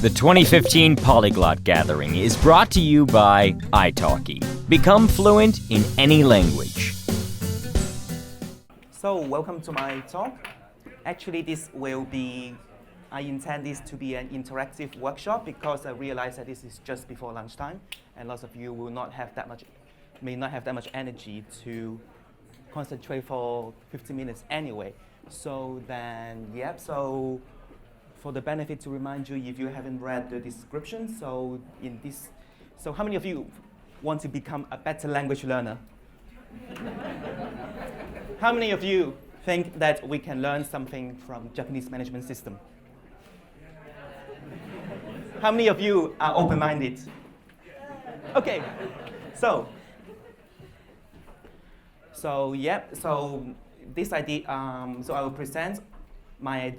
The 2015 Polyglot Gathering is brought to you by italki. Become fluent in any language. So, welcome to my talk. Actually, I intend this to be an interactive workshop because I realize that this is just before lunchtime, and lots of you may not have that much energy to concentrate for 15 minutes anyway. So for the benefit to remind you, if you haven't read the description, so how many of you want to become a better language learner? How many of you think that we can learn something from Japanese management system? How many of you are open-minded? Okay, so this idea, so I will present my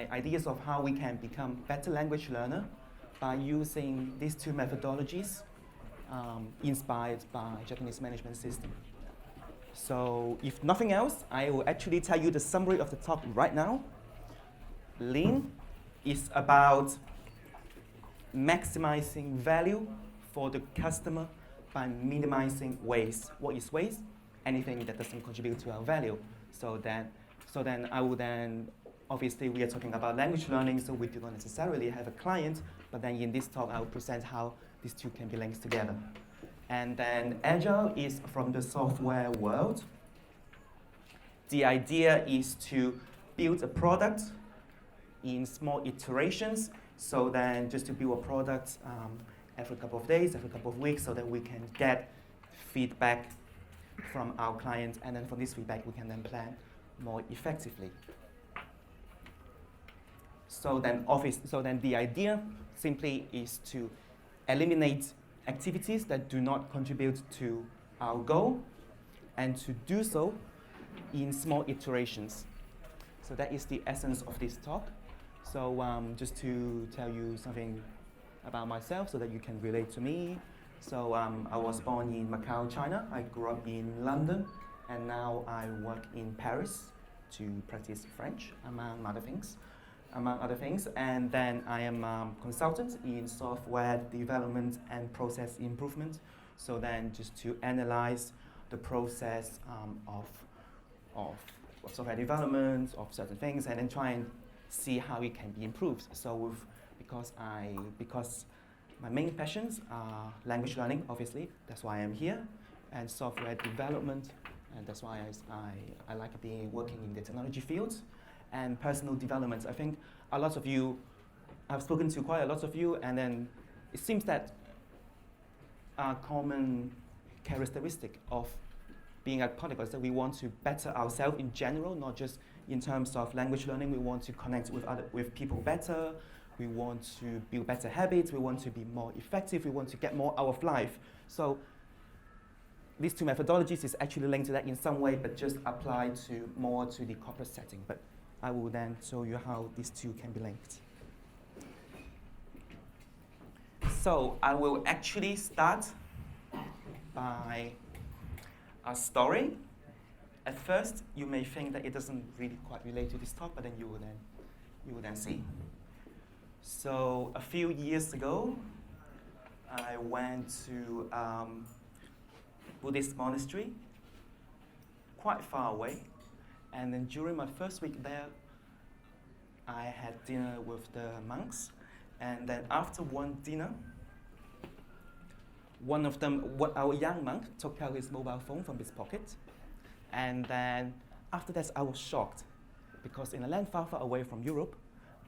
ideas of how we can become better language learner by using these two methodologies inspired by Japanese management system. So if nothing else, I will actually tell you the summary of the talk right now. Lean is about maximizing value for the customer by minimizing waste. What is waste? Anything that doesn't contribute to our value. So then obviously we are talking about language learning, so we do not necessarily have a client, but then in this talk I will present how these two can be linked together. And then Agile is from the software world. The idea is to build a product in small iterations, so then just to build a product every couple of days, every couple of weeks, so that we can get feedback from our clients, and then from this feedback we can then plan more effectively. So then the idea simply is to eliminate activities that do not contribute to our goal, and to do so in small iterations. So that is the essence of this talk. So just to tell you something about myself so that you can relate to me. So I was born in Macau, China. I grew up in London, and now I work in Paris to practice French, among other things. And then I am a consultant in software development and process improvement. So then just to analyze the process of software development, of certain things, and then try and see how it can be improved. So because my main passions are language learning, obviously, that's why I'm here, and software development, and that's why I like working in the technology fields, and personal development. I think I've spoken to quite a lot of you, and then it seems that a common characteristic of being at Polyglot is that we want to better ourselves in general, not just in terms of language learning. We want to connect with people better. We want to build better habits. We want to be more effective. We want to get more out of life. So these two methodologies is actually linked to that in some way, but just applied more to the corporate setting. But I will then show you how these two can be linked. So I will actually start by a story. At first, you may think that it doesn't really quite relate to this talk, but then you will then see. So a few years ago, I went to Buddhist monastery, quite far away. And then during my first week there, I had dinner with the monks. And then after one dinner, our young monk took out his mobile phone from his pocket. And then after that, I was shocked, because in a land far, far away from Europe,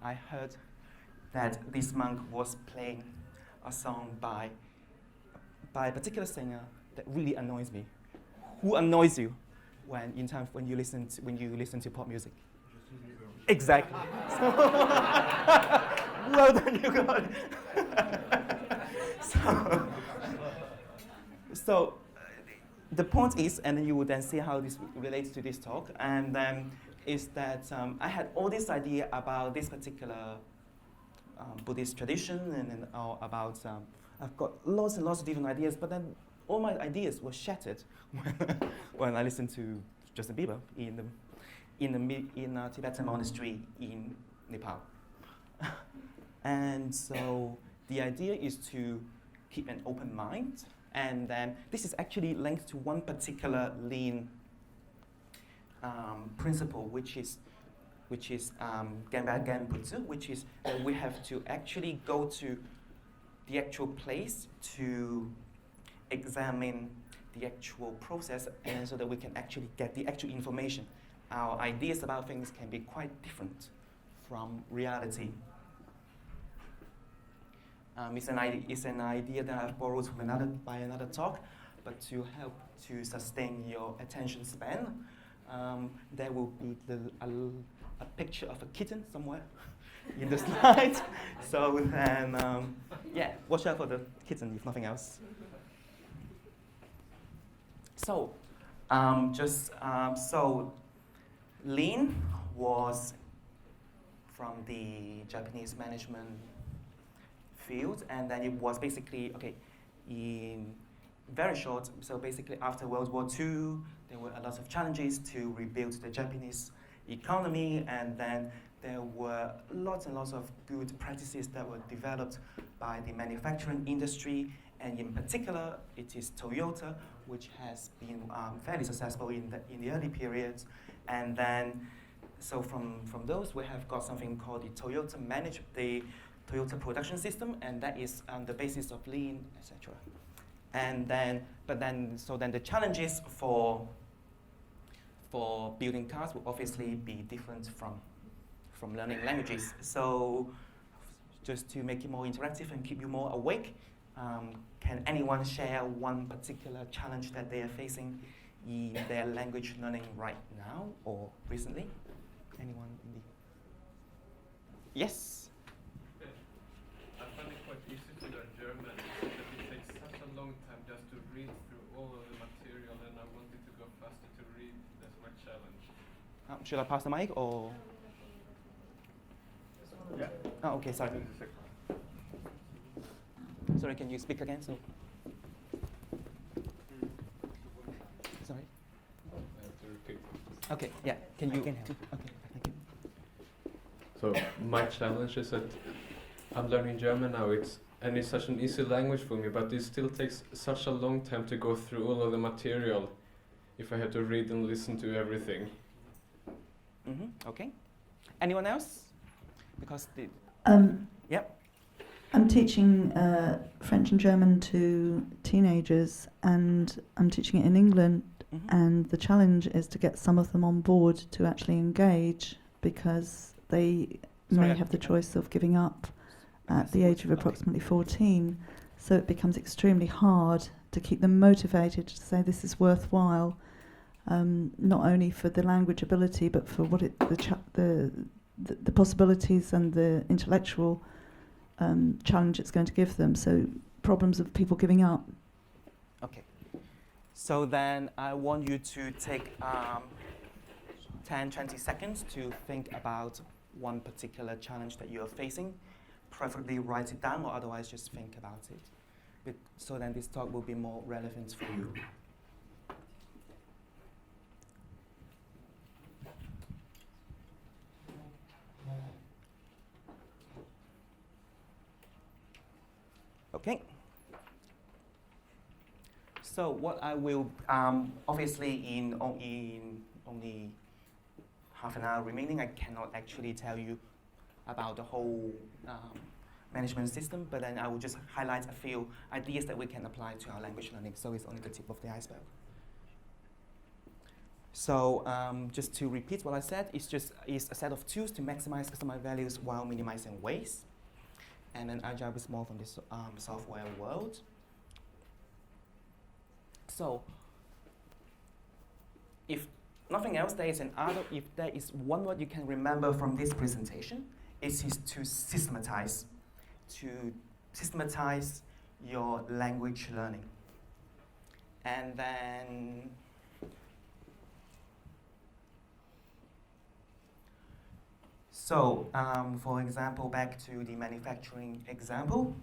I heard that this monk was playing a song by a particular singer that really annoys me. Who annoys you when you listen to pop music? Exactly. Well done, you got it. So the point is, and then you will then see how this relates to this talk, and is that I had all this idea about this particular Buddhist tradition, and then about I've got lots and lots of different ideas, but then all my ideas were shattered when I listened to Justin Bieber in a Tibetan monastery in Nepal. And so the idea is to keep an open mind. And then this is actually linked to one particular lean principle, which is Genba Genbutsu, which is that we have to actually go to the actual place to examine the actual process, and so that we can actually get the actual information. Our ideas about things can be quite different from reality. It's an idea that I've borrowed from another talk, but to help to sustain your attention span, there will be a picture of a kitten somewhere in the slide. So then, yeah, watch out for the kitten if nothing else. So, so Lean was from the Japanese management field, and then it was basically, okay, in very short, so basically after World War II, there were a lot of challenges to rebuild the Japanese economy, and then there were lots and lots of good practices that were developed by the manufacturing industry, and in particular, it is Toyota, which has been fairly successful in the early periods, and then so from those we have got something called the Toyota production system, and that is on the basis of Lean, etc. And then, so then the challenges for building cars will obviously be different from learning languages. So just to make it more interactive and keep you more awake, can anyone share one particular challenge that they are facing in their language learning right now or recently? Anyone? Yes? I find it quite easy to learn German, but it takes such a long time just to read through all of the material, and I wanted to go faster to read. That's my challenge. Should I pass the mic or? Yeah. Oh, okay, sorry. Sorry, can you speak again? So. Sorry. I have to repeat. Okay, yeah. Can you? Okay, thank you. So my challenge is that I'm learning German now. It's such an easy language for me, but it still takes such a long time to go through all of the material if I have to read and listen to everything. Okay. Anyone else? Because yep. I'm teaching French and German to teenagers, and I'm teaching it in England. And the challenge is to get some of them on board to actually engage, because they may have the choice of giving up at the age of approximately 14. So it becomes extremely hard to keep them motivated to say this is worthwhile, not only for the language ability, but for what the possibilities and the intellectual challenge it's going to give them. So problems of people giving up. Okay. So then I want you to take 10-20 seconds to think about one particular challenge that you're facing. Preferably write it down, or otherwise just think about it. So then this talk will be more relevant for you. Okay. So what I will, obviously in only half an hour remaining, I cannot actually tell you about the whole management system, but then I will just highlight a few ideas that we can apply to our language learning, so it's only the tip of the iceberg. So just to repeat what I said, it's a set of tools to maximize customer values while minimizing waste. And then Agile is more from the software world. So if nothing else, if there is one word you can remember from this presentation, it is to systematize. To systematize your language learning. And then so for example, back to the manufacturing example.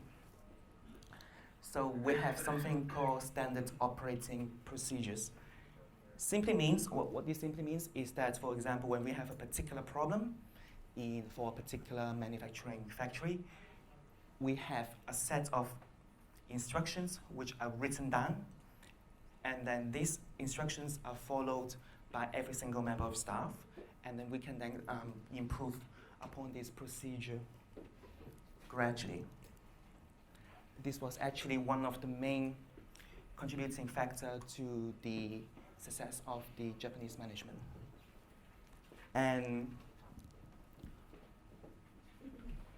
So we have something called standard operating procedures. Simply means, what this simply means is that, for example, when we have a particular problem for a particular manufacturing factory, we have a set of instructions which are written down, and then these instructions are followed by every single member of staff, and then we can then improve upon this procedure gradually. This was actually one of the main contributing factor to the success of the Japanese management. And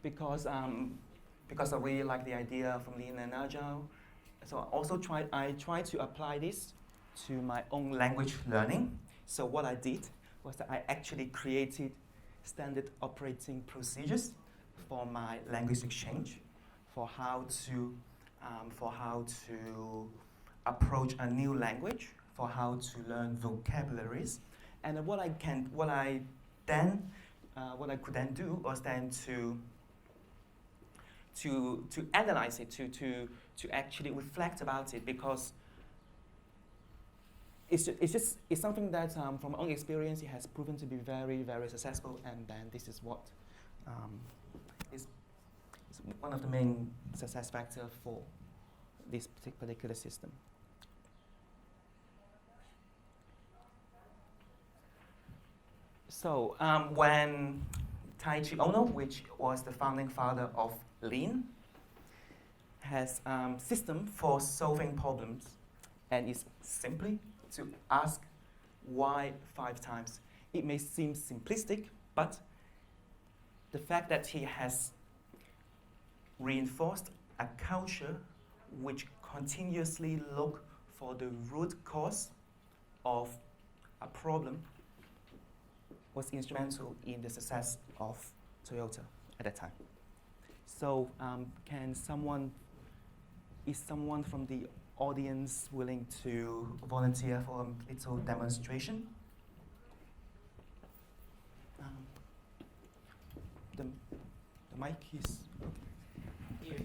because I really like the idea from Lean and Agile, so I tried to apply this to my own language learning. So what I did was that I actually created standard operating procedures for my language exchange, for how to approach a new language, for how to learn vocabularies, and what I could then do was then to analyze it, to actually reflect about it, because it's something that from my own experience it has proven to be very, very successful, and then this is what is one of the main success factors for this particular system. So when Taiichi Ono, which was the founding father of Lean, has system for solving problems, and is simply to ask why 5 times. It may seem simplistic, but the fact that he has reinforced a culture which continuously look for the root cause of a problem was instrumental in the success of Toyota at that time. So is someone from the audience willing to volunteer for a little demonstration? The mic is here.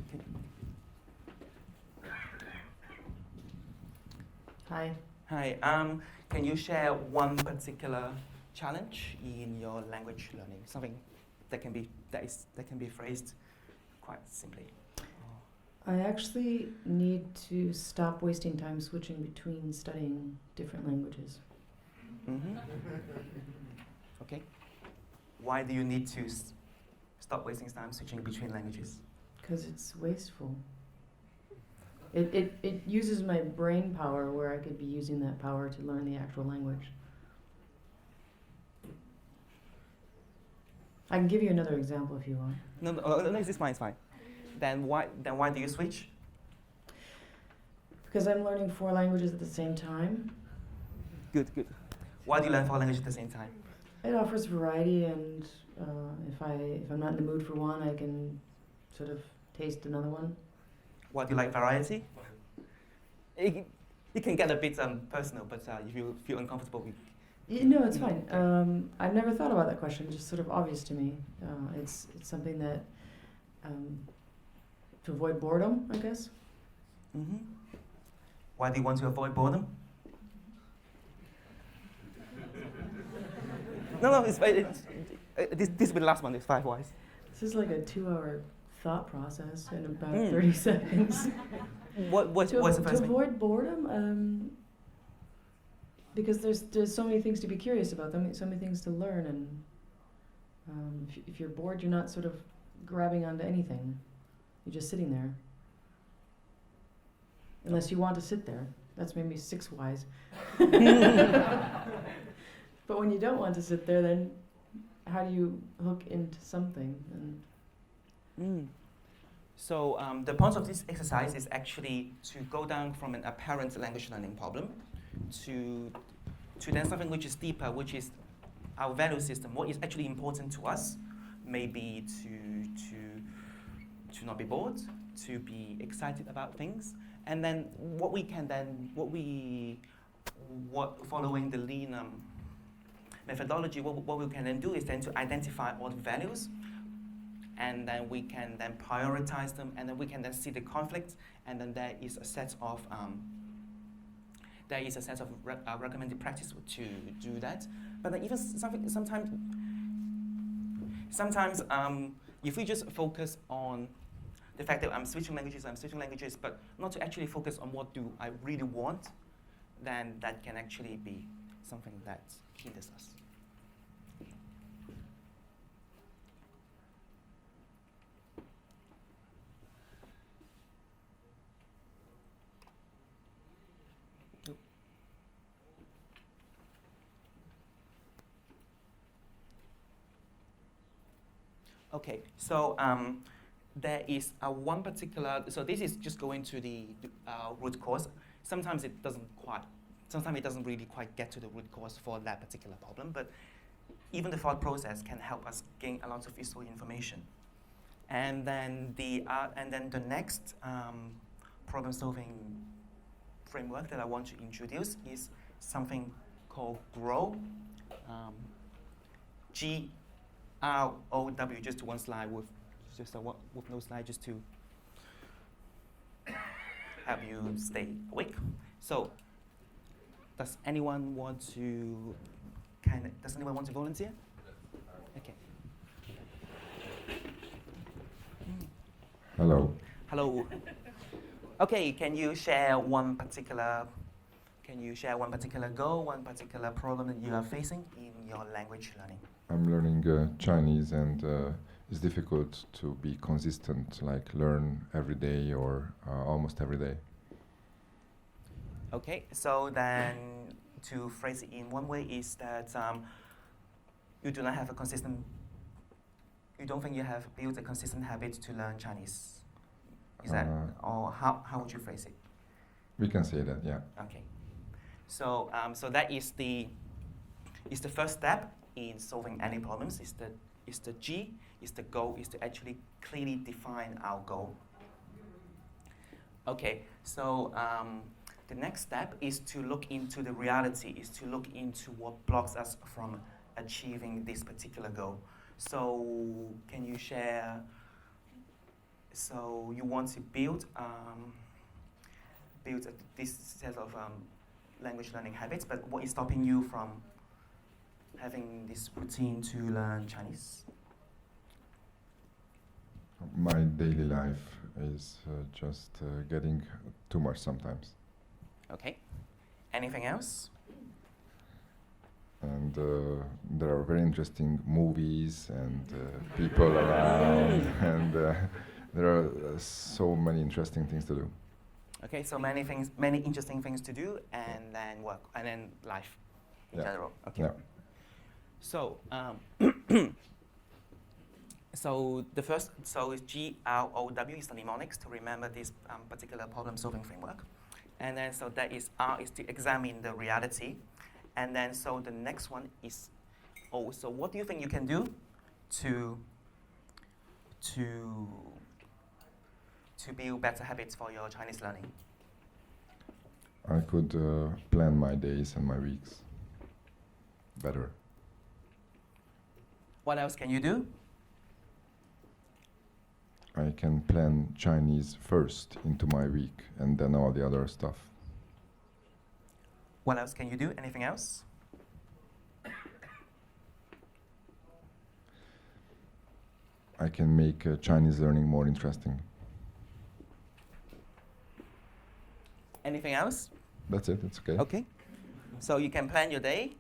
Hi. Hi. Can you share one particular challenge in your language learning? Something that can be phrased quite simply. I actually need to stop wasting time switching between studying different languages. Mm-hmm. Okay. Why do you need to stop wasting time switching between languages? Because it's wasteful. It uses my brain power where I could be using that power to learn the actual language. I can give you another example if you want. No, it's fine, it's fine. Then why do you switch? Because I'm learning 4 languages at the same time. Good. Why do you learn 4 languages at the same time? It offers variety, and if I'm not in the mood for one, I can sort of taste another one. Why do you like variety? It can get a bit personal, but if you feel uncomfortable with... No, it's fine. I've never thought about that question. It's just sort of obvious to me. It's something that to avoid boredom, I guess. Mm-hmm. Why do you want to avoid boredom? No, this will be the last one. It's 5 whys. This is like a 2-hour thought process in about 30 seconds. What's the first to thing? avoid boredom, because there's so many things to be curious about, so many things to learn, and if you're bored, you're not sort of grabbing onto anything. You're just sitting there. Unless you want to sit there. That's maybe 6 whys. But when you don't want to sit there, then how do you hook into something? So the point of this exercise is actually to go down from an apparent language learning problem to then something which is deeper, which is our value system. What is actually important to us? Maybe to not be bored, to be excited about things, and then following the Lean methodology, what we can then do is then to identify all the values, and then we can then prioritize them, and then we can then see the conflicts, and then there is a set of recommended practice to do that. But then even sometimes if we just focus on the fact that I'm switching languages, but not to actually focus on what do I really want, then that can actually be something that hinders us. Okay, so there is one particular, so this is just going to the root cause. Sometimes it doesn't really quite get to the root cause for that particular problem, but even the thought process can help us gain a lot of useful information. And then the next problem-solving framework that I want to introduce is something called GROW. GROW, just one slide with no slide, just to help you stay awake. So, does anyone want to volunteer? Okay. Hello. Hello. Okay, can you share one particular goal, one particular problem that you are facing in your language learning? I'm learning Chinese, and it's difficult to be consistent, like learn every day or almost every day. Okay, so then to phrase it in one way is that you don't think you have built a consistent habit to learn Chinese? Is that, or how would you phrase it? We can say that, yeah. Okay. So that is the first step in solving any problems. Is the goal is to actually clearly define our goal. Okay. So the next step is to look into the reality. Is to look into what blocks us from achieving this particular goal. So can you share? So you want to build this set of language learning habits, but what is stopping you from having this routine to learn Chinese? My daily life is just getting too much sometimes. Okay. Anything else? And there are very interesting movies and people around, and there are so many interesting things to do. Okay, so many interesting things to do, and then work, and then life in general. Okay. Yeah. So, so it's GROW is the mnemonics to remember this particular problem-solving framework, and then so that is R is to examine the reality, and then so the next one is O. So what do you think you can do to build better habits for your Chinese learning? I could plan my days and my weeks better. What else can you do? I can plan Chinese first into my week and then all the other stuff. What else can you do? Anything else? I can make Chinese learning more interesting. Anything else? That's it. It's okay. Okay. So you can plan your day.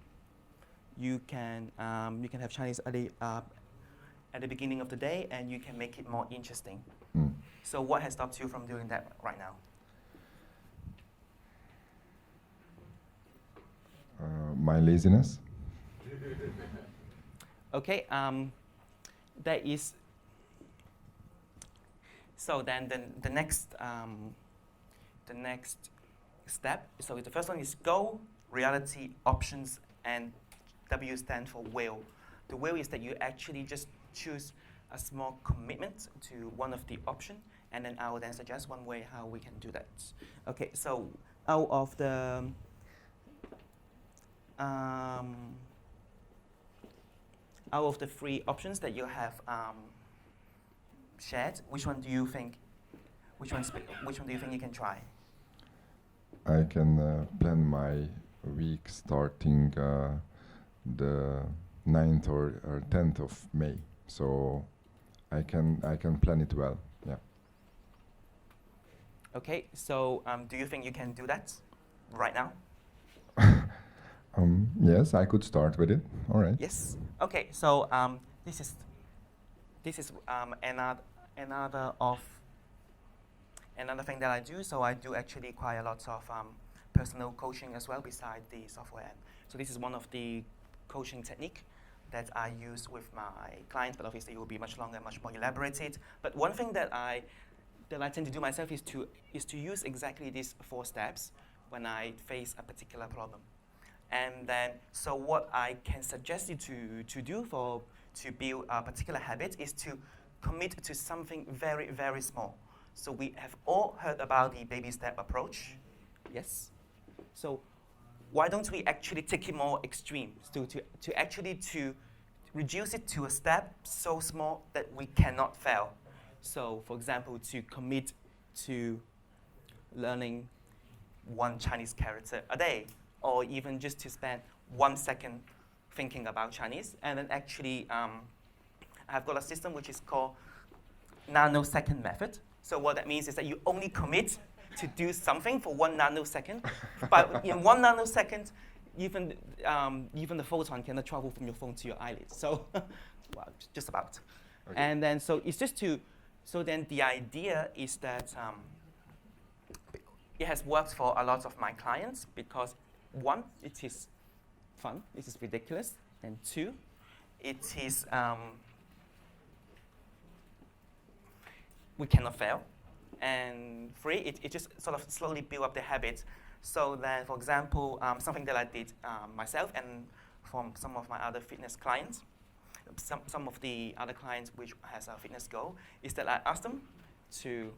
You can have Chinese at the beginning of the day, and you can make it more interesting. Mm. So what has stopped you from doing that right now? My laziness. Okay. There is. So then the next step. So the first one is goal, reality, options, and W stands for will. The will is that you actually just choose a small commitment to one of the options, and then I will then suggest one way how we can do that. Okay, so out of the three options that you have shared, which one do you think you can try? I can plan my week starting the 9th or 10th of May. So I can plan it well. Yeah. Okay, so do you think you can do that right now? Yes, I could start with it. All right. Yes. Okay, so this is another thing that I do. So I do actually quite a lot of personal coaching as well beside the software. So this is one of the coaching technique that I use with my clients, but obviously it will be much longer, much more elaborated. But one thing that I tend to do myself is to use exactly these 4 steps when I face a particular problem. And then, so what I can suggest you to do to build a particular habit is to commit to something very, very small. So we have all heard about the baby step approach. Yes? So why don't we actually take it more extreme, to actually reduce it to a step so small that we cannot fail. So for example, to commit to learning 1 Chinese character a day, or even just to spend 1 second thinking about Chinese. And then actually, I've got a system which is called Nanosecond Method. So what that means is that you only commit to do something for 1 nanosecond. But in 1 nanosecond, even the photon cannot travel from your phone to your eyelid. So, well, just about. Okay. And then, so it's just so then the idea is that it has worked for a lot of my clients because 1, it is fun, it is ridiculous, and 2, it is, we cannot fail, and 3, it just sort of slowly build up the habit. So then, for example, something that I did myself and from some of my other fitness clients, some of the other clients which has a fitness goal, is that I asked them to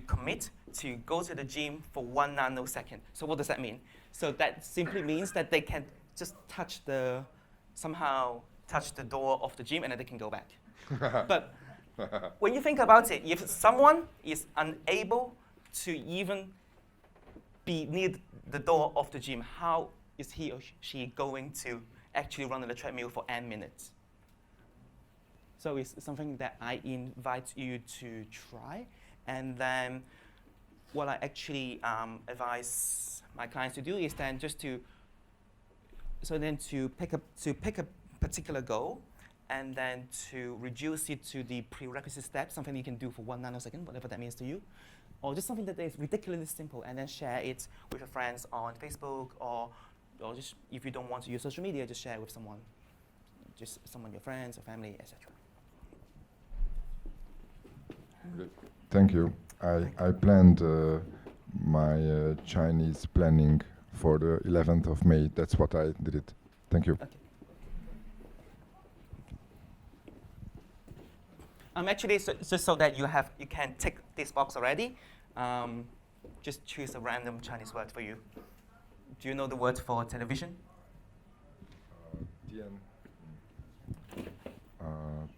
commit to go to the gym for 1 nanosecond. So what does that mean? So that simply means that they can just somehow touch the door of the gym and then they can go back. But when you think about it, if someone is unable to even be near the door of the gym, how is he or she going to actually run on the treadmill for n minutes? So it's something that I invite you to try. And then what I actually advise my clients to do is then just to pick a particular goal and then to reduce it to the prerequisite steps, something you can do for 1 nanosecond, whatever that means to you, or just something that is ridiculously simple, and then share it with your friends on Facebook, or just if you don't want to use social media, just share it with someone, your friends or family, etc. Thank you. I planned my Chinese planning for the 11th of May. That's what I did it. Thank you. Okay. Actually, just so that you can tick this box already, just choose a random Chinese word for you. Do you know the word for television?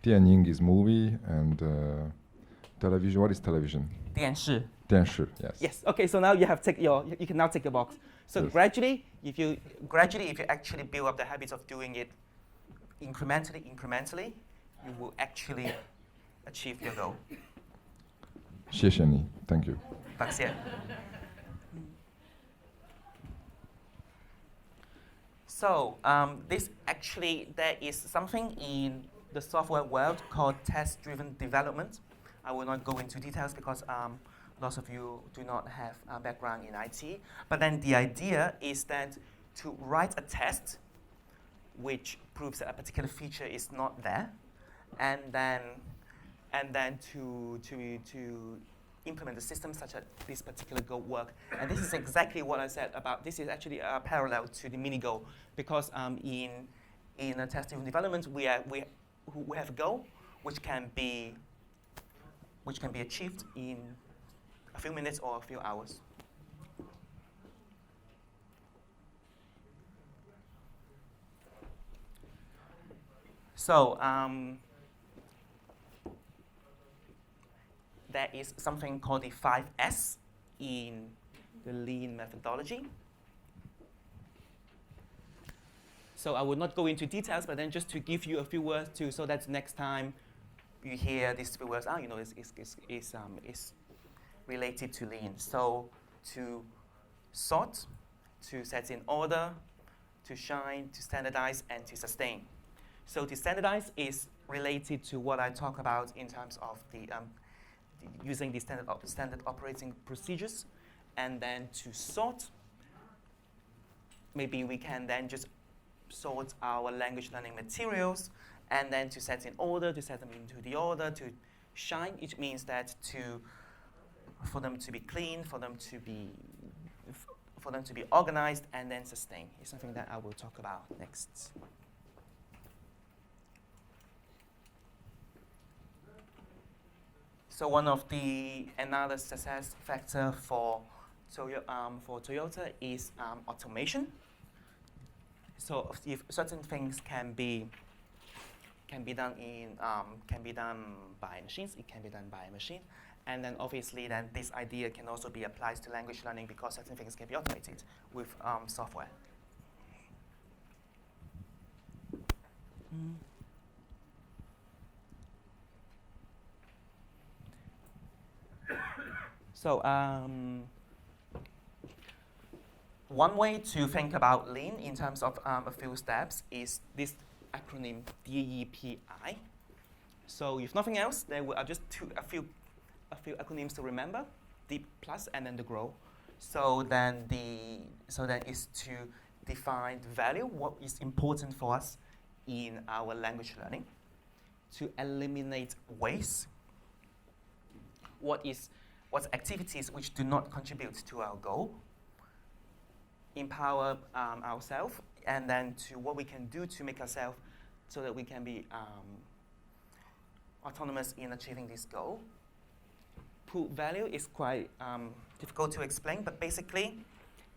Tianying is movie, and television. What is television? 电视. 电视. Yes. Yes. Okay. So now you can now tick your box. So yes. gradually, if you actually build up the habits of doing it incrementally, you will actually achieve your goal. 谢谢你. Thank you. 感谢. So there is something in the software world called test-driven development. I will not go into details because lots of you do not have a background in IT. But then the idea is that to write a test which proves that a particular feature is not there, and then to implement the system such that this particular goal work. And this is exactly what I said about. This is actually a parallel to the mini goal, because in a test-driven development we have a goal which can be achieved in a few minutes or a few hours. So there is something called the 5S in the Lean methodology. So I will not go into details, but then just to give you a few words so that next time you hear these few words, it's related to lean. So to sort, to set in order, to shine, to standardize, and to sustain. So to standardize is related to what I talk about in terms of using the standard operating procedures. And then to sort, maybe we can then just sort our language learning materials, and then to set in order, to set them into the order, to shine, it means that for them to be clean, for them to be organized, and then sustain is something that I will talk about next. So one of another success factor for Toyota is automation. So if certain things can be done by machines, it can be done by a machine. And then obviously then this idea can also be applied to language learning because certain things can be automated with software. So one way to think about lean in terms of a few steps is this acronym DEPI. So if nothing else, there are just a few acronyms to remember: deep, plus, and then the grow. So then is to define value, what is important for us in our language learning, to eliminate waste, what's activities which do not contribute to our goal, empower ourselves, and then to what we can do to make ourselves so that we can be autonomous in achieving this goal. Put value is quite difficult to explain, but basically,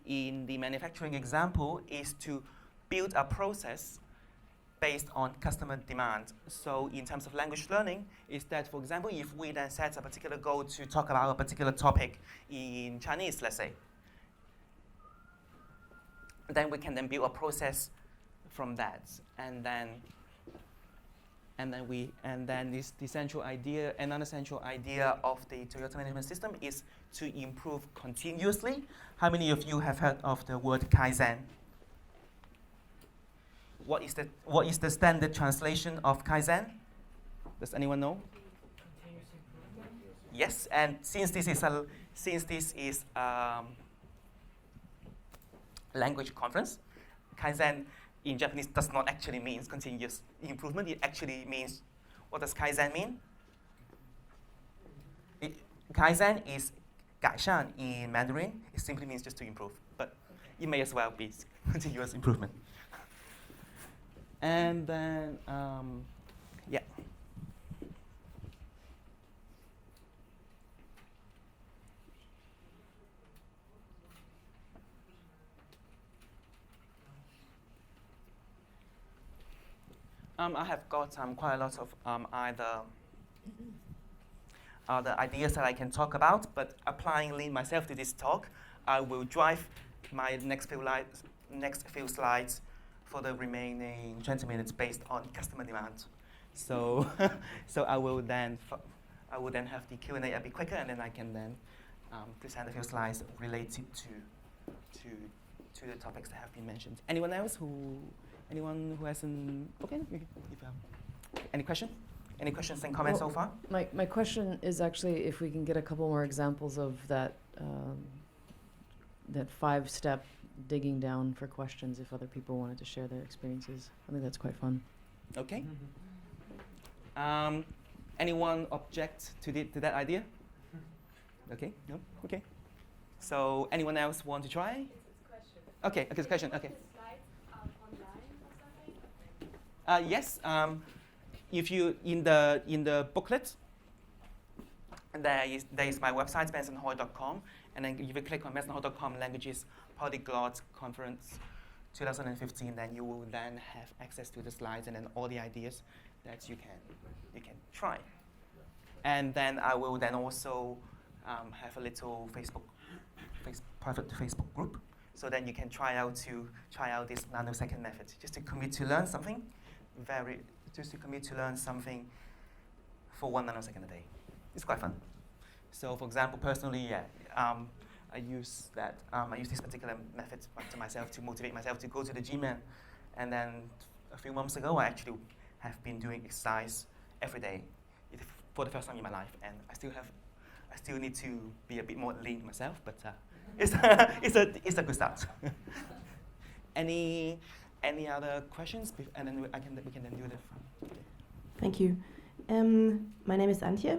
in the manufacturing example, is to build a process based on customer demand. So in terms of language learning, is that, for example, if we then set a particular goal to talk about a particular topic in Chinese, let's say, then we can then build a process from that, and then this central idea, another central idea of the Toyota management system is to improve continuously. How many of you have heard of the word Kaizen? What is the standard translation of Kaizen? Does anyone know? Yes, and since this is language conference, Kaizen in Japanese does not actually mean continuous improvement. It actually means, what does Kaizen mean? Kaizen is 改善 in Mandarin. It simply means just to improve, but it may as well be continuous improvement. And then, yeah. I have got quite a lot of other ideas that I can talk about, but applying Lean myself to this talk, I will drive my next few slides for the remaining 20 minutes based on customer demand. So, so I will then have the Q&A a bit quicker, and then I can then present a few slides related to the topics that have been mentioned. Anyone who hasn't? Okay. Any question? Any questions and comments so far? My question is actually if we can get a couple more examples of that that 5-step digging down for questions if other people wanted to share their experiences. I think that's quite fun. Okay. Anyone object to that idea? Okay. No. Okay. So anyone else want to try? Okay. Okay. Question. Okay. Yes. If you in the booklet, there is my website bensonhoi.com, and then if you click on bensonhoi.com languages Polyglot Conference 2015, then you will then have access to the slides and then all the ideas that you can try. And then I will then also have a little private Facebook group, so then you can try out this Nanosecond Method just to commit to learn something. For 1 nanosecond a day. It's quite fun. So, for example, personally, I use this particular method to myself to motivate myself to go to the gym, and then a few months ago, I actually have been doing exercise every day for the first time in my life, and I still need to be a bit more lean myself, but it's a good start. Any other questions? And then we can then do the. Thank you. My name is Antje,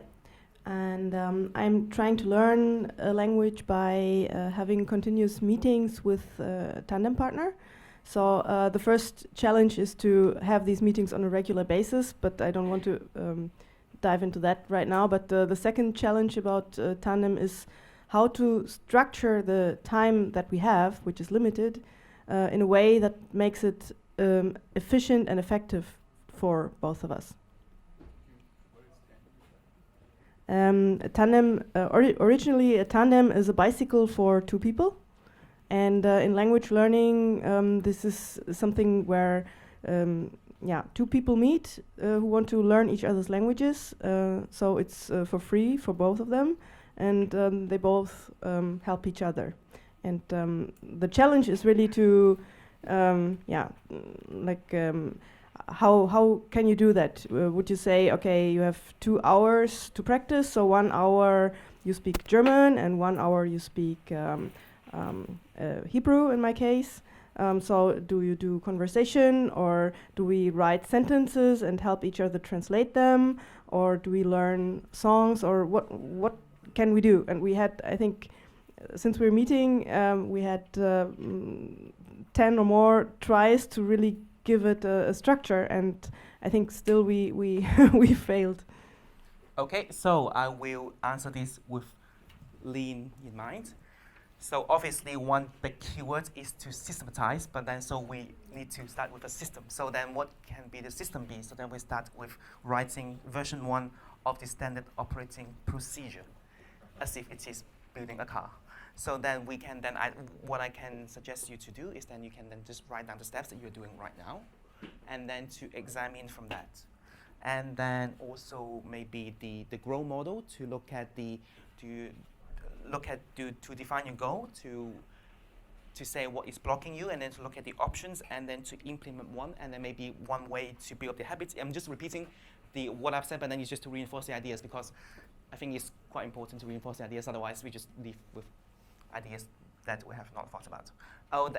and I'm trying to learn a language by having continuous meetings with a tandem partner. So the first challenge is to have these meetings on a regular basis, but I don't want to dive into that right now. But the second challenge about tandem is how to structure the time that we have, which is limited, in a way that makes it efficient and effective for both of us. A tandem, originally a tandem is a bicycle for two people, and in language learning this is something where two people meet who want to learn each other's languages, so it's for free for both of them, and they both help each other. And the challenge is really to how can you do that? Would you say, okay, you have 2 hours to practice, so 1 hour you speak German and 1 hour you speak Hebrew in my case. So do you do conversation, or do we write sentences and help each other translate them, or do we learn songs, or what can we do? And we had, I think, since we're meeting, we had 10 or more tries to really give it a structure, and I think still we we failed. Okay, so I will answer this with lean in mind. So obviously one big keyword is to systematize, but then so we need to start with a system. So then what can be the system be? So then we start with writing version 1 of the standard operating procedure, as if it is building a car. So then we can then, what I can suggest you to do is then you can then just write down the steps that you're doing right now, and then to examine from that. And then also maybe the grow model to look at to define your goal, to say what is blocking you, and then to look at the options, and then to implement one, and then maybe one way to build up the habits. I'm just repeating what I've said, but then it's just to reinforce the ideas, because I think it's quite important to reinforce the ideas, otherwise we just leave with ideas that we have not thought about.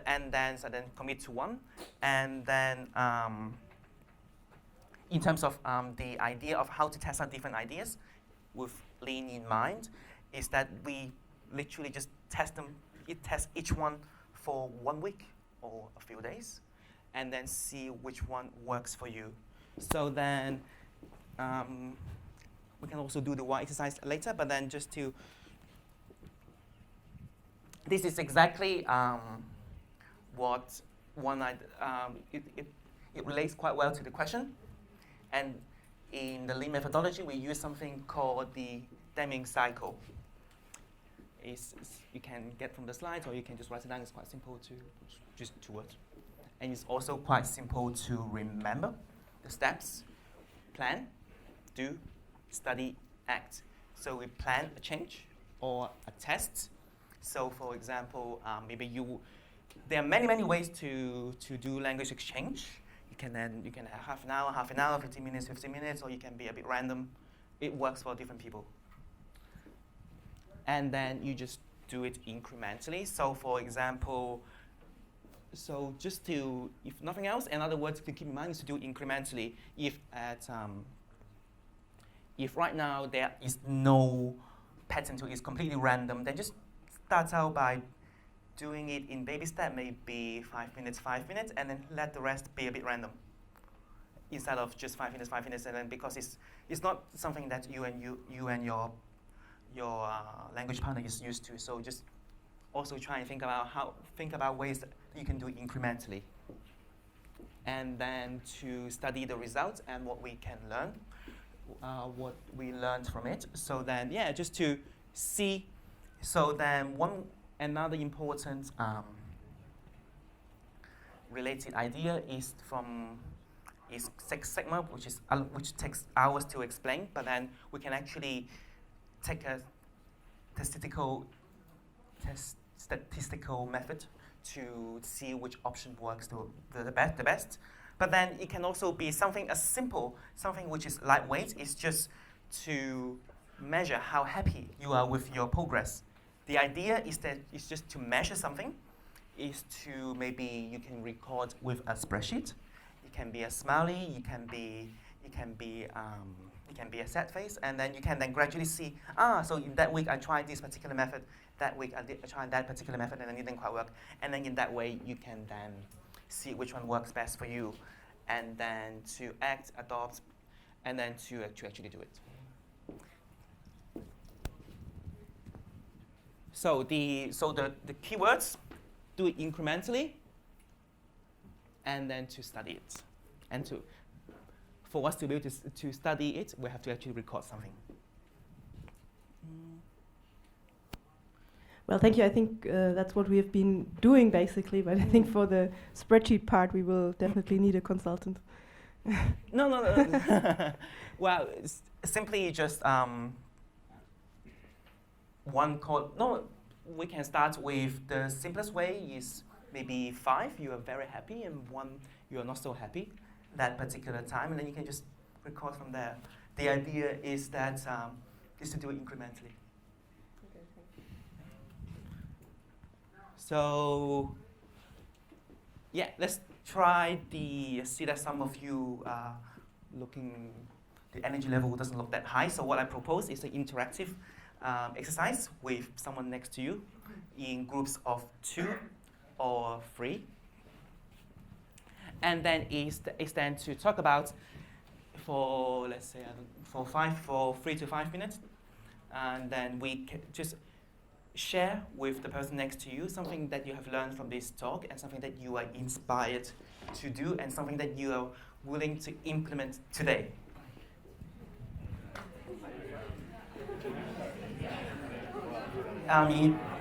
And then commit to one, and then in terms of the idea of how to test out different ideas with lean in mind, is that we literally just test each one for 1 week or a few days, and then see which one works for you. So then we can also do the why exercise later, but then just to this is exactly what it relates quite well to the question. And in the lean methodology, we use something called the Deming cycle. You can get from the slides, or you can just write it down. It's quite simple to just 2 words. And it's also quite simple to remember the steps: plan, do, study, act. So we plan a change or a test. So for example, there are many ways to do language exchange. You can have half an hour, 15 minutes, or you can be a bit random. It works for different people. And then you just do it incrementally. So for example, just to, if nothing else, another word to keep in mind is to do it incrementally. If right now there is no pattern to it, it's completely random, then just start out by doing it in baby step, maybe 5 minutes, and then let the rest be a bit random, instead of just 5 minutes, and then because it's not something that you and your language partner is used to. So just also try and think about ways that you can do it incrementally, and then to study the results and what we can learn, what we learned from it. So then just to see. So then another important related idea is Six Sigma, which takes hours to explain, but then we can actually take statistical method to see which option works the best. But then it can also be something as simple, something which is lightweight, is just to measure how happy you are with your progress. The idea is that it's just to measure something, is to maybe you can record with a spreadsheet. It can be a smiley, it can be a sad face, and then you can then gradually see, so in that week I tried this particular method, that week I tried that particular method and it didn't quite work. And then in that way you can then see which one works best for you, and then to adopt, and then to actually do it. So the keywords, do it incrementally, and then to study it. And for us to be able to study it, we have to actually record something. Well, thank you. I think that's what we have been doing basically, but I think for the spreadsheet part, we will definitely need a consultant. No. Well, it's simply just one code. No, we can start with the simplest way is maybe 5, you are very happy, and 1, you are not so happy that particular time, and then you can just record from there. The idea is that is to do it incrementally. Okay, thank you. So yeah, let's try see that some of you are the energy level doesn't look that high. So what I propose is an interactive exercise with someone next to you in groups of 2 or 3. And then is then to talk about for, let's say, for 3 to 5 minutes. And then we can just share with the person next to you something that you have learned from this talk, and something that you are inspired to do, and something that you are willing to implement today.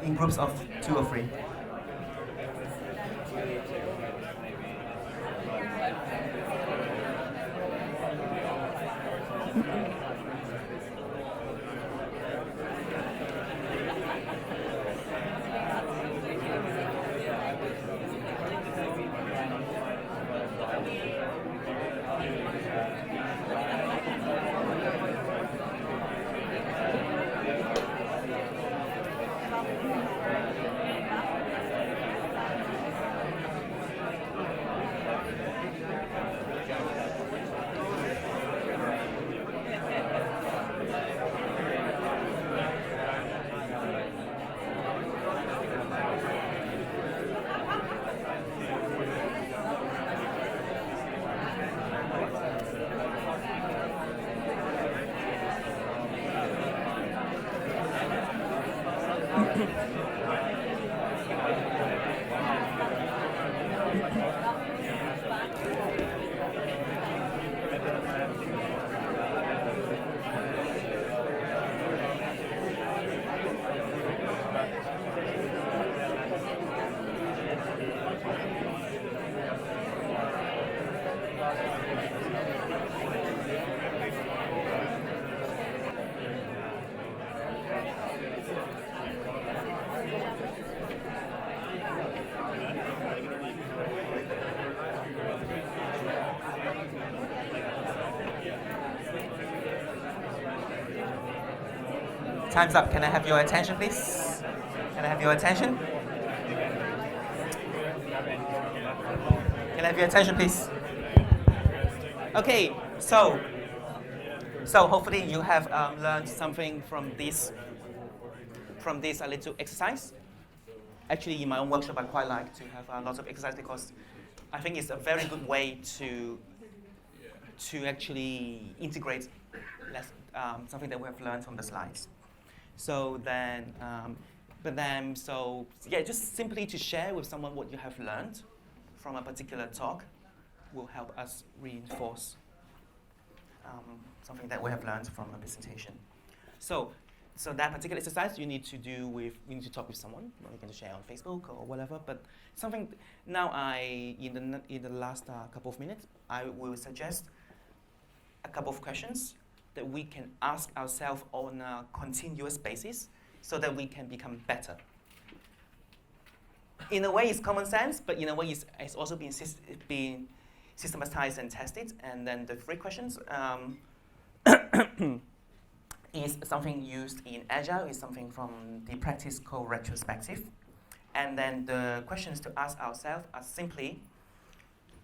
In groups of 2 or 3. Time's up. Can I have your attention, please? Can I have your attention? Can I have your attention, please? Okay, so hopefully you have learned something from this little exercise. Actually, in my own workshop, I quite like to have lots of exercise, because I think it's a very good way to actually integrate something that we have learned from the slides. So then, just simply to share with someone what you have learned from a particular talk will help us reinforce something that we have learned from a presentation. So that particular exercise you need to talk with someone. You can share on Facebook or whatever. But something now, in the last couple of minutes, I will suggest a couple of questions that we can ask ourselves on a continuous basis. so that we can become better. In a way, it's common sense, but in a way, it's also been systematized and tested. And then the 3 questions is something used in Agile, is something from the practice called retrospective. And then the questions to ask ourselves are simply,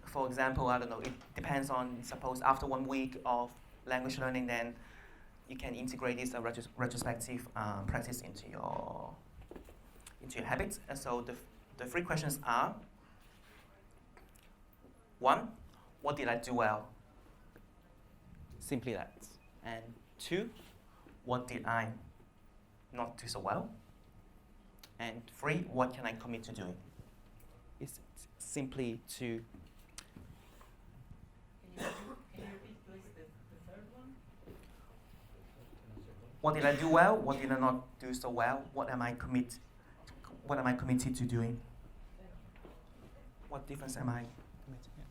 for example, I don't know, it depends on, suppose after 1 week of language learning, then you can integrate this retrospective practice into your habits. And so the 3 questions are: 1, what did I do well? Simply that. And 2, what did I not do so well? And 3, what can I commit to doing? It's simply to... Can you repeat please the third one? What did I do well? What did I not do so well? What am I committed to doing? What difference am I committed? Yeah.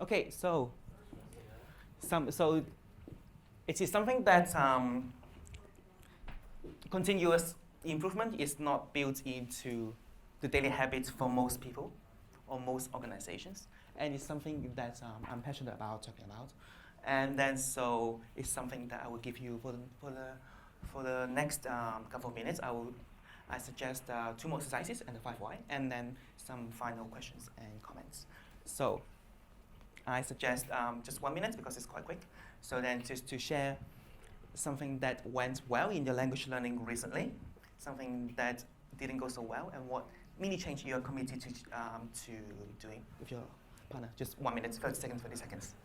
Okay, so it is something that continuous improvement is not built into the daily habits for most people or most organizations, and it's something that I'm passionate about talking about. And then so it's something that I will give you for the next couple of minutes. I suggest 2 more exercises and the 5 why, and then some final questions and comments. So I suggest just 1 minute because it's quite quick. So then just to share something that went well in your language learning recently, something that didn't go so well, and what mini change you are committed to doing with your partner. Just 1 minute, 30 seconds, 30 seconds.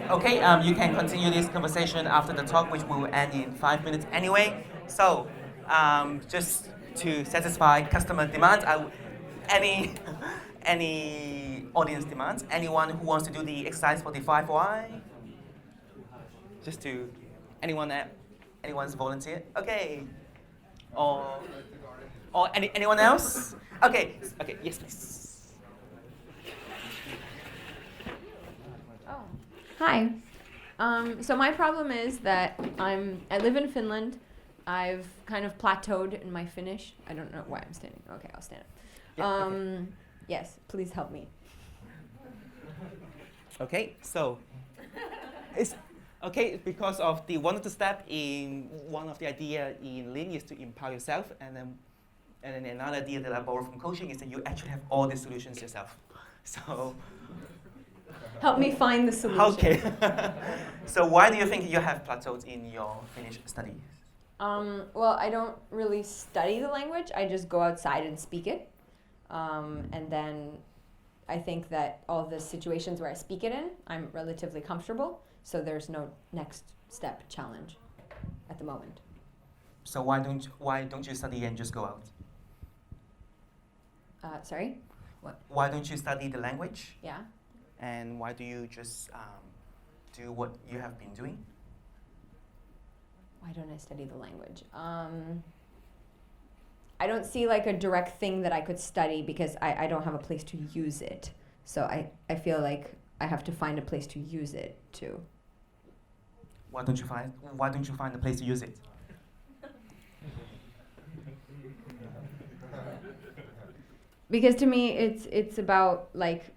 Okay, you can continue this conversation after the talk, which will end in 5 minutes anyway. So, just to satisfy customer demands, any audience demands, anyone who wants to do the exercise for the 5 why? Just to anyone's volunteer? Okay. Or anyone else? Okay, yes please. Hi. So my problem is that I live in Finland. I've kind of plateaued in my Finnish. I don't know why I'm standing. Okay, I'll stand up. Yeah, okay. Yes, please help me. Okay, so it's okay because of one of the steps in one of the idea in Lean is to empower yourself, and then another idea that I borrow from coaching is that you actually have all the solutions yourself. So help me find the solution. Okay. So why do you think you have plateaued in your Finnish studies? Well, I don't really study the language. I just go outside and speak it. And then I think that all the situations where I speak it in, I'm relatively comfortable. So there's no next step challenge at the moment. So why don't you study and just go out? Sorry? What? Why don't you study the language? Yeah. And why do you just do what you have been doing? Why don't I study the language? I don't see like a direct thing that I could study because I don't have a place to use it. So I feel like I have to find a place to use it too. Why don't you find a place to use it? Because to me, it's about like,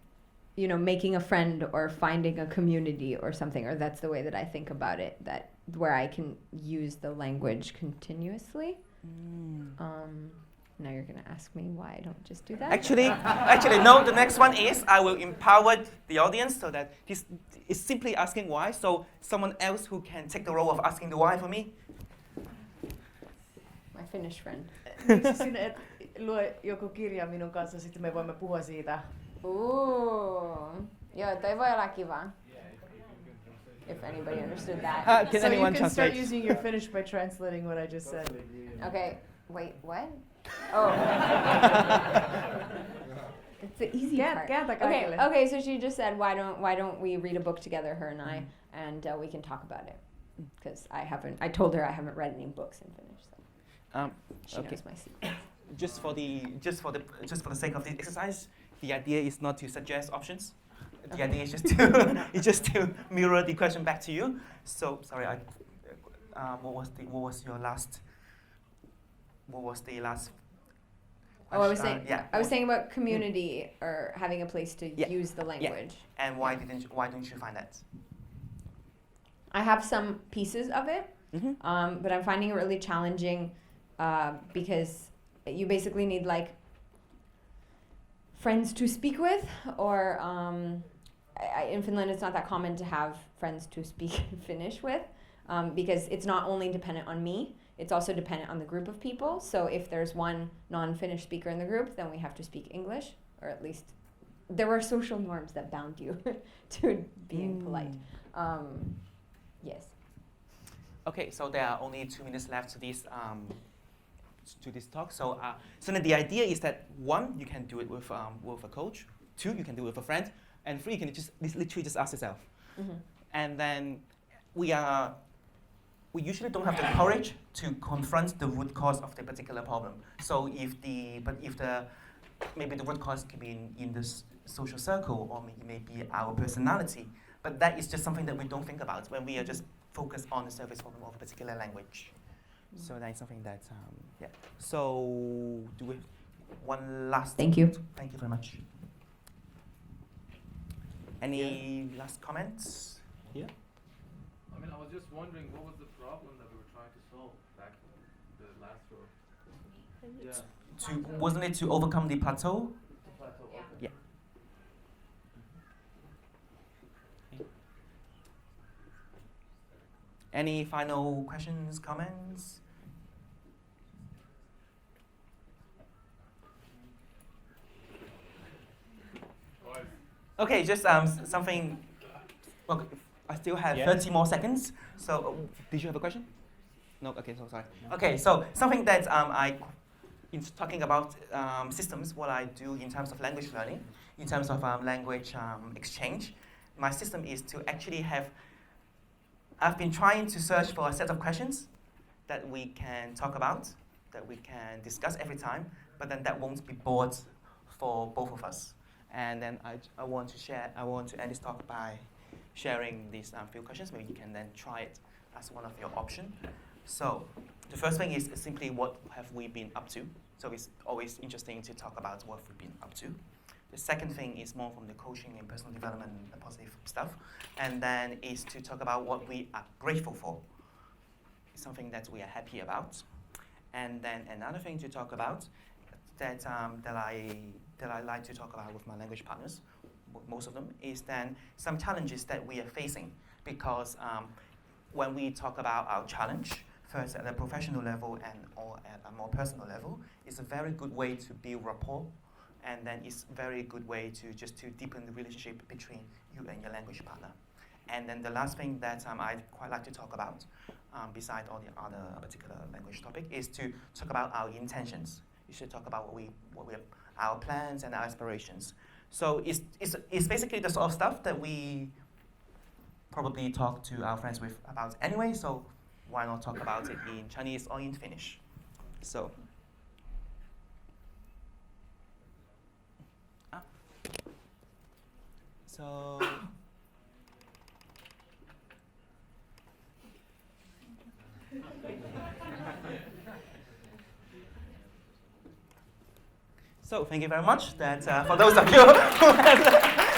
you know, making a friend or finding a community or something, or that's the way that I think about it. That where I can use the language continuously. Now you're gonna ask me why I don't just do that. Actually, no. The next one is I will empower the audience so that this is simply asking why. So someone else who can take the role of asking the why for me. My Finnish friend. Miksi sinä et lue joku kirja minun kanssa, sitten me voimme puhua siitä. Joo, toi voi olla kiva. If anybody understood that. Can So you anyone can start translate? using your Finnish by translating what I just said. Okay, wait, what? Oh. It's the easy part. Okay, so she just said, why don't we read a book together, her and I, and we can talk about it. Because I told her I haven't read any books in Finnish, so she knows my secrets. Just for the sake of the exercise, the idea is not to suggest options. The idea is just to mirror the question back to you. So sorry, what was the last? I was saying. I was saying about community or having a place to use the language. Yeah. And why don't you find that? I have some pieces of it, but I'm finding it really challenging because you basically need like friends to speak with, or in Finland it's not that common to have friends to speak Finnish with, because it's not only dependent on me, it's also dependent on the group of people. So if there's one non-Finnish speaker in the group, then we have to speak English, or at least there were social norms that bound you to being polite. Yes. Okay, so there are only 2 minutes left to this talk. So then the idea is that 1, you can do it with a coach. 2, you can do it with a friend. And 3, you can literally just ask yourself. And then we usually don't have the courage to confront the root cause of the particular problem. So maybe the root cause could be in this social circle, or maybe our personality. But that is just something that we don't think about when we are just focused on the surface problem of a particular language. So that is something that, So do we have one last? Thank you. Thank you very much. Any last comments here? I mean, I was just wondering what was the problem that we were trying to solve back in the last row? Wasn't it to overcome the plateau? The plateau, okay. Yeah. Any final questions, comments? Okay, just something. Well, I still have 30 more seconds. So, did you have a question? No. Okay. So sorry. Okay. So something that in talking about systems, what I do in terms of language learning, in terms of language exchange, my system is to actually have. I've been trying to search for a set of questions that we can talk about, that we can discuss every time, but then that won't be bored for both of us. And then I want to end this talk by sharing these few questions. Maybe you can then try it as one of your options. So the first thing is simply what have we been up to? So it's always interesting to talk about what we've been up to. The second thing is more from the coaching and personal development and positive stuff. And then is to talk about what we are grateful for. It's something that we are happy about. And then another thing to talk about that I like to talk about with my language partners, most of them, is then some challenges that we are facing. Because when we talk about our challenge, first at a professional level or at a more personal level, it's a very good way to build rapport, and then it's a very good way to deepen the relationship between you and your language partner. And then the last thing that I'd quite like to talk about, beside all the other particular language topic, is to talk about our intentions. You should talk about our plans and our aspirations. So it's basically the sort of stuff that we probably talk to our friends with about anyway, so why not talk about it in Chinese or in Finnish? So So thank you very much. That for those of you who have